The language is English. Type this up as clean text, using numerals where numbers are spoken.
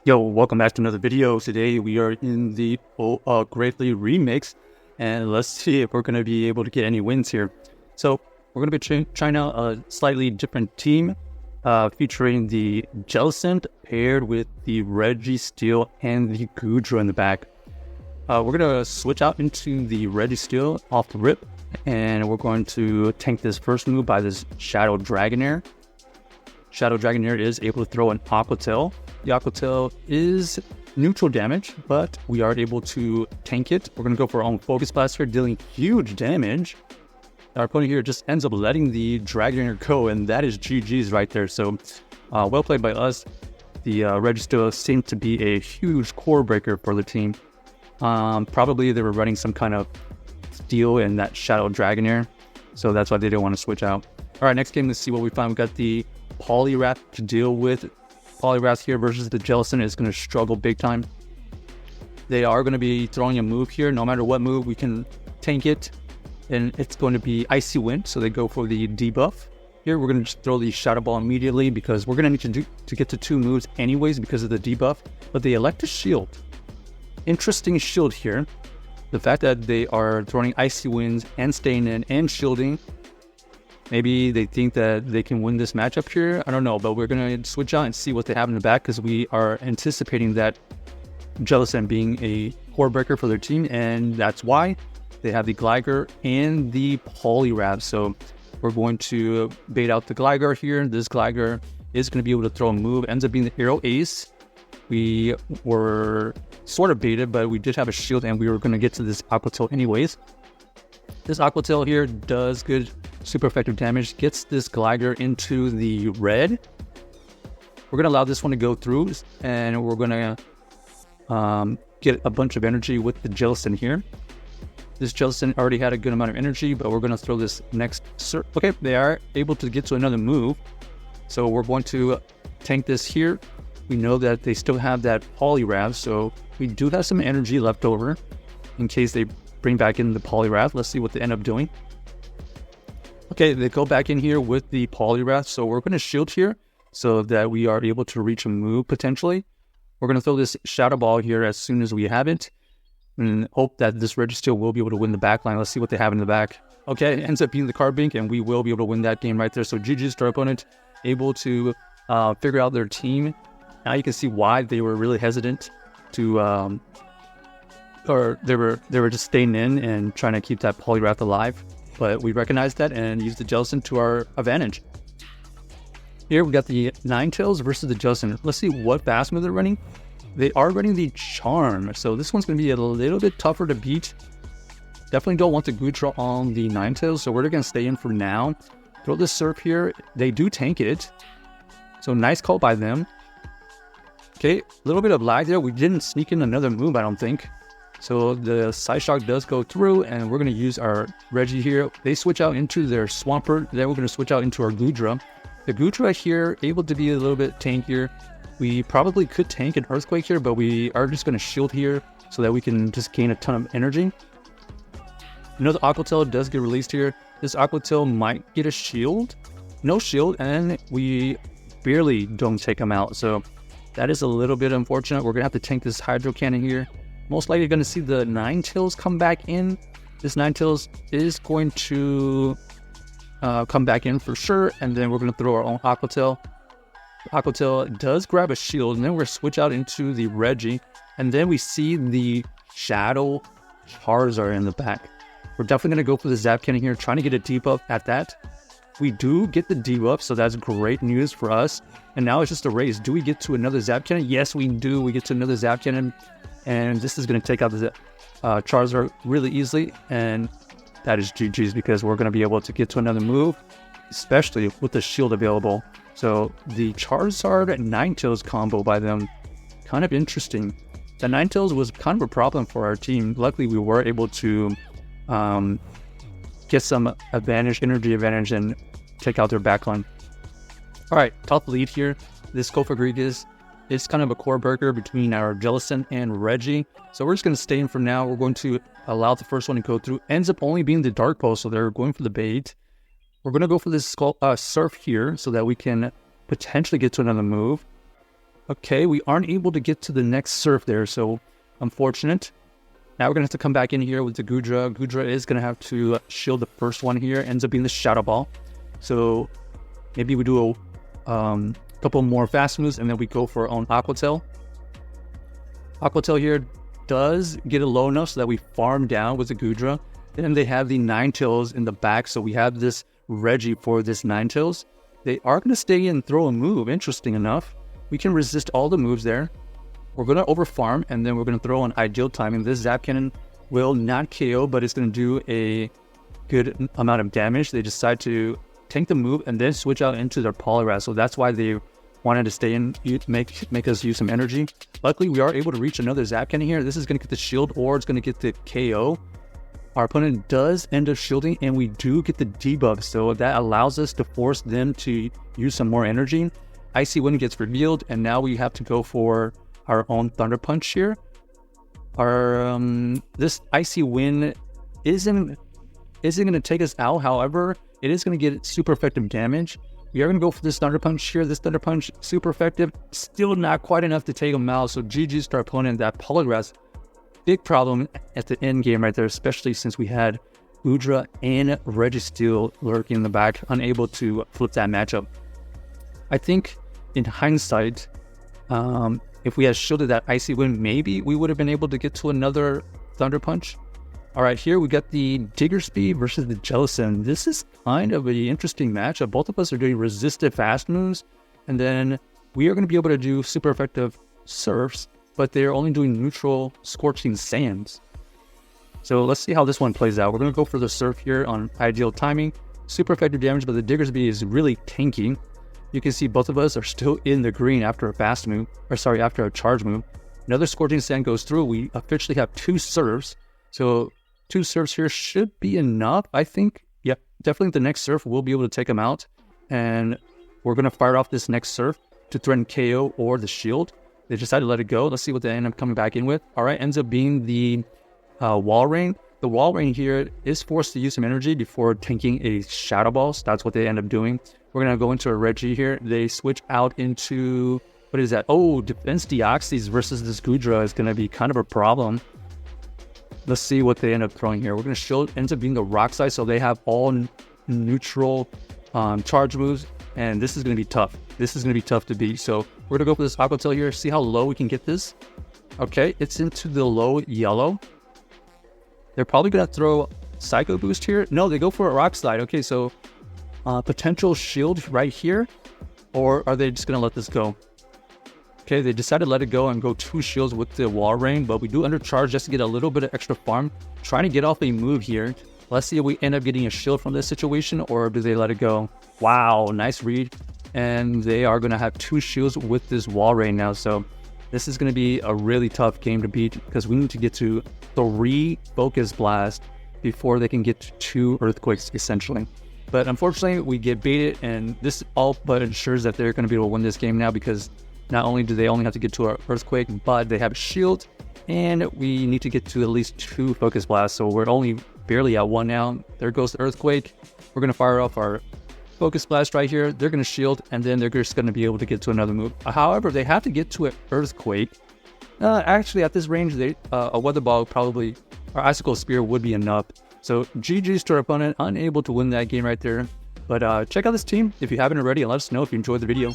Yo, welcome back to another video. Today we are in the Greatly remix, and let's see if we're going to be able to get any wins here. So we're going to be trying out a slightly different team, featuring the Jellicent paired with the Registeel and the Goodra in the back. We're going to switch out into the Registeel off the rip, and we're going to tank this first move by this Shadow Dragonair. Shadow Dragonair is able to throw an Aqua Tail. The Aqua Tail is neutral damage, but we are able to tank it. We're going to go for our own Focus Blast here, dealing huge damage. Our opponent here just ends up letting the Dragonair go, and that is GG's right there. So, well played by us. The Registeel seemed to be a huge core breaker for the team. Probably they were running some kind of steal in that Shadow Dragonair, so that's why they didn't want to switch out. All right, next game, let's see what we find. We got the Poliwrath to deal with. Poliwrath here versus the Jellicent is going to struggle big time. They are going to be throwing a move here. No matter what move, we can tank it, and it's going to be Icy Wind, so they go for the debuff. Here, we're going to just throw the Shadow Ball immediately because we're going to need to get to 2 moves anyways because of the debuff, but they elect to shield. Interesting shield here. The fact that they are throwing Icy Winds and staying in and shielding, maybe they think that they can win this matchup here. I don't know, but we're going to switch out and see what they have in the back because we are anticipating that Jellicent being a core breaker for their team, and that's why they have the Gligar and the Poliwrath. So we're going to bait out the Gligar here. This Gligar is going to be able to throw a move. Ends up being the Aero Ace. We were sort of baited, but we did have a shield, and we were going to get to this Aqua Tail anyways. This Aqua Tail here does good super effective damage, gets this Gligar into the red. We're going to allow this one to go through, and we're going to get a bunch of energy with the Jellicent here. This Jellicent already had a good amount of energy, but we're going to throw this next... Okay, they are able to get to another move, so we're going to tank this here. We know that they still have that Poliwrath, so we do have some energy left over in case they bring back in the Poliwrath. Let's see what they end up doing. Okay, they go back in here with the Poliwrath, so we're going to shield here so that we are able to reach a move potentially. We're going to throw this Shadow Ball here as soon as we have it and hope that this Registeel will be able to win the back line. Let's see what they have in the back. Okay, it ends up being the Carbink, and we will be able to win that game right there. So GG's to our opponent, able to figure out their team. Now you can see why they were really hesitant to, or they were just staying in and trying to keep that Poliwrath alive. But we recognized that and used the Jellicent to our advantage. Here we got the Ninetales versus the Jellicent. Let's see what fast move they're running. They are running the Charm, so this one's going to be a little bit tougher to beat. Definitely don't want the Goodra on the Ninetales, so we're going to stay in for now. Throw the Surf here. They do tank it, so nice call by them. Okay, a little bit of lag there. We didn't sneak in another move, I don't think. So the Side Shock does go through, and we're going to use our Reggie here. They switch out into their Swampert. Then we're going to switch out into our Goodra. The Goodra here, able to be a little bit tankier. We probably could tank an Earthquake here, but we are just going to shield here so that we can just gain a ton of energy. You know, the Aqua Tail does get released here. This Aqua Tail might get a shield. No shield, and we barely don't take him out. So that is a little bit unfortunate. We're going to have to tank this Hydro Cannon here. Most likely going to see the Ninetales come back in. This Ninetales is going to come back in for sure, and then we're going to throw our own Aqua Tail. Aqua Tail does grab a shield, and then we're going to switch out into the Reggie, and then we see the Shadow Charizard in the back. We're definitely going to go for the Zap Cannon here, trying to get a debuff at that. We do get the debuff, so that's great news for us. And now it's just a race. Do we get to another Zap Cannon? Yes, we do. We get to another Zap Cannon. And this is going to take out the Charizard really easily. And that is GG's because we're going to be able to get to another move, especially with the shield available. So the Charizard and Ninetales combo by them, kind of interesting. The Ninetales was kind of a problem for our team. Luckily, we were able to get some energy advantage, and take out their backline. All right, top lead here. This Cofagrigus is kind of a core breaker between our Jellicent and Reggie. So we're just going to stay in for now. We're going to allow the first one to go through. Ends up only being the Dark Pulse, so they're going for the bait. We're going to go for this Surf here so that we can potentially get to another move. Okay, we aren't able to get to the next surf there, so unfortunate. Now we're going to have to come back in here with the Goodra. Goodra is going to have to shield the first one here. Ends up being the Shadow Ball. So maybe we do a couple more fast moves, and then we go for our own Aqua Tail. Aqua Tail here does get it low enough so that we farm down with the Goodra. Then they have the Ninetales in the back, so we have this Reggie for this Ninetales. They are going to stay in and throw a move, interesting enough. We can resist all the moves there. We're going to overfarm, and then we're going to throw an Ideal Timing. This Zap Cannon will not KO, but it's going to do a good amount of damage. They decide to tank the move and then switch out into their Poliwrath, so that's why they wanted to stay in, make us use some energy. Luckily, we are able to reach another Zap Cannon here. This is going to get the shield, or it's going to get the KO. Our opponent does end up shielding, and we do get the debuff, so that allows us to force them to use some more energy. Icy Wind gets revealed, and now we have to go for our own Thunder Punch here. Our this Icy Wind isn't going to take us out. However, it is going to get super effective damage. We are going to go for this Thunder Punch here. This Thunder Punch, super effective. Still not quite enough to take him out. So GG's to our opponent. That Poliwrath, big problem at the end game right there, especially since we had Goodra and Registeel lurking in the back, unable to flip that matchup. I think in hindsight, if we had shielded that Icy Wind, maybe we would have been able to get to another Thunder Punch. All right, here we got the Diggersby versus the Jellicent. This is kind of an interesting matchup. Both of us are doing resistive fast moves, and then we are going to be able to do super effective surfs, but they're only doing neutral scorching sands. So let's see how this one plays out. We're going to go for the surf here on Ideal Timing. Super effective damage, but the Diggersby is really tanky. You can see both of us are still in the green after a fast move, or sorry, after a charge move. Another Scorching Sand goes through. We officially have 2 surfs. So 2 surfs here should be enough, I think. Yep, definitely the next surf will be able to take him out. And we're going to fire off this next surf to threaten KO or the shield. They decided to let it go. Let's see what they end up coming back in with. All right, ends up being the Wall Rain. The Wall Rain here is forced to use some energy before tanking a Shadow Ball. So that's what they end up doing. We're going to go into a Reggie here. They switch out into, what is that? Oh, Defense Deoxys versus this Goodra is going to be kind of a problem. Let's see what they end up throwing here. We're going to shield, ends up being the Rock Slide, so they have all neutral charge moves, and this is going to be tough. This is going to be tough to beat, so we're going to go for this Aqua Tail here, see how low we can get this. Okay, it's into the low yellow. They're probably going to throw Psycho Boost here. No, they go for a Rock Slide. Okay, so potential shield right here, or are they just going to let this go? Okay, they decided to let it go and go 2 shields with the Wall Rain, but we do undercharge just to get a little bit of extra farm. Trying to get off a move here. Let's see if we end up getting a shield from this situation, or do they let it go? Wow, nice read. And they are going to have 2 shields with this Wall Rain now, so this is going to be a really tough game to beat because we need to get to 3 Focus Blast before they can get to 2 Earthquakes, essentially. But unfortunately, we get baited, and this all but ensures that they're going to be able to win this game now because not only do they only have to get to an Earthquake, but they have a shield, and we need to get to at least 2 Focus Blasts, so we're only barely at 1 now. There goes the Earthquake. We're going to fire off our Focus Blast right here. They're going to shield, and then they're just going to be able to get to another move. However, they have to get to an Earthquake. Actually, at this range, a Weather Ball probably, or Icicle Spear would be enough. So GG's to our opponent, unable to win that game right there. But check out this team if you haven't already, and let us know if you enjoyed the video.